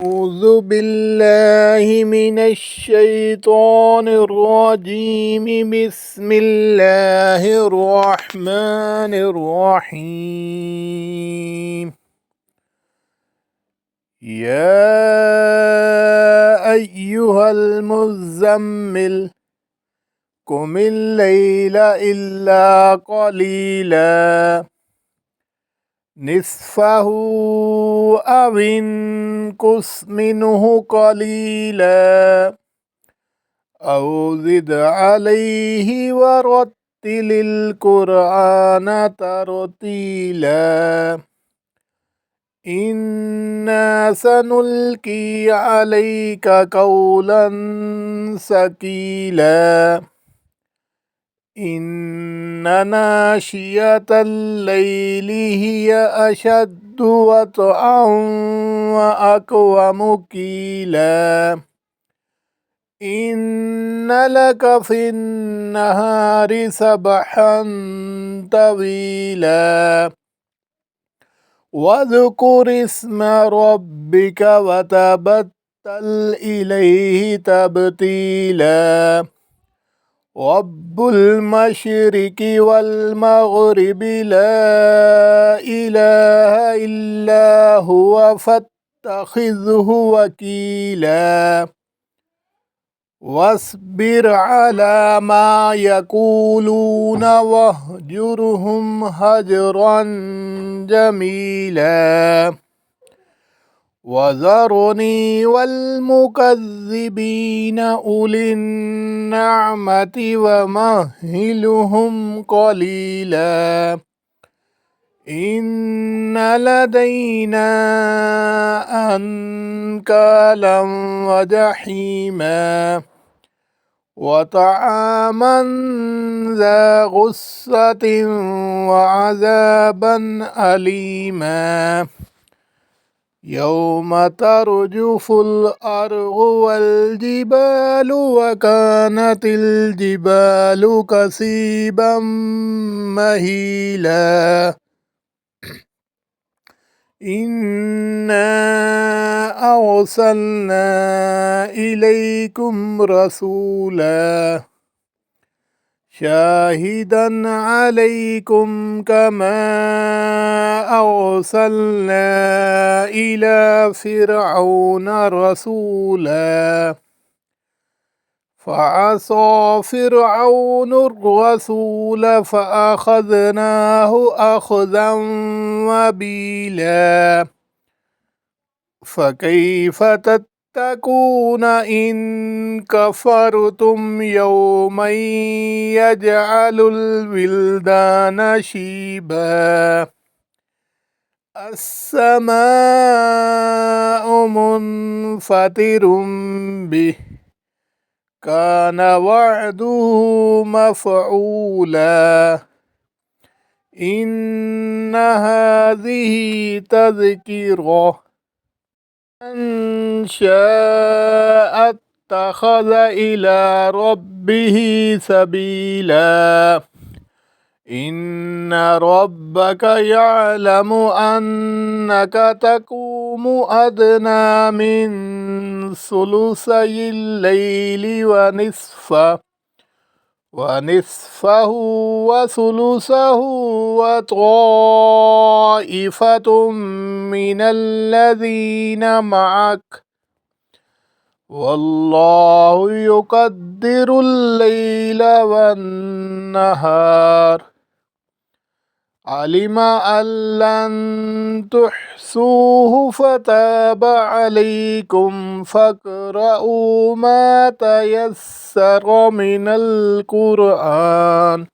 أعوذ بالله من الشيطان الرجيم. بسم الله الرحمن الرحيم. يا أيها المزمل قم الليل إلا قليلا نصفه أو انقص منه قليلا أو زد عليه ورتل القرآن ترتيلا إنا سنلقي عليك قولا ثقيلا إن ناشئة الليل هي أشد وطئا وأقوم قيلا إن لك في النهار سبحا طويلا واذكر اسم ربك وتبتل إليه تبتيلا رب المشرق والمغرب لا إله إلا هو فاتخذه وكيلا واصبر على ما يقولون واهجرهم هجرا جميلا وذرني والمكذبين أولي النعمة ومهلهم قليلا إن لدينا أنكالا وجحيما وطعاما ذا غصة وعذابا أليما يوم ترجف الأرض والجبال وكانت الجبال كثيبا مهيلا إنا أرسلنا إليكم رسولا شاهدا عليكم كما أرسلنا إلى فرعون رسولا فعصى فرعون الرسول فأخذناه أخذا وبيلا فكيف تتقون إن كفرتم يوما يجعل الولدان شيبا السماء منفطر به كان وعده مفعولا إن هذه تذكرة من شاء اتخذ إلى ربه سبيلا إن ربك يعلم أنك تقوم أدنى من ثلثي الليل ونصفه وثلثه وطائفة من الذين معك والله يقدر الليل والنهار علم أن لن تحصوه فتاب عليكم فاقرؤوا ما تيسر من القرآن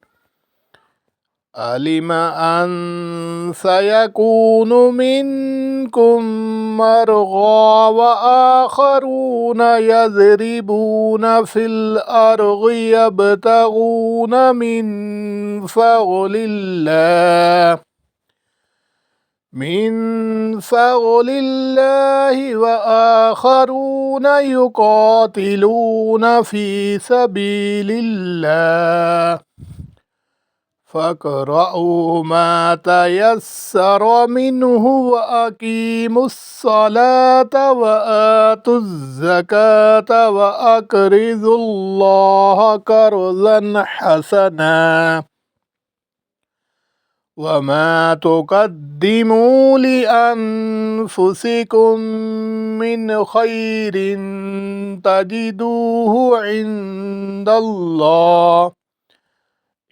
علم أن سيكون منكم مرضى وآخرون يضربون في الأرض يبتغون من فضل الله وآخرون يقاتلون في سبيل الله فاقرأوا ما تيسر منه وأقيموا الصلاة وآتوا الزكاة وأقرضوا الله قرضا حسنا وما تقدموا لأنفسكم من خير تجدوه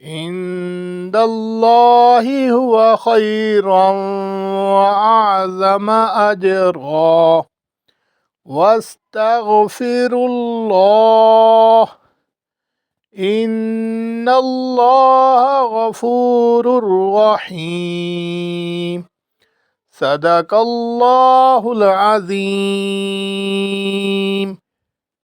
عند الله هو خيرا وأعظم أجرا واستغفروا الله إن الله غفور رحيم صدق الله العظيم.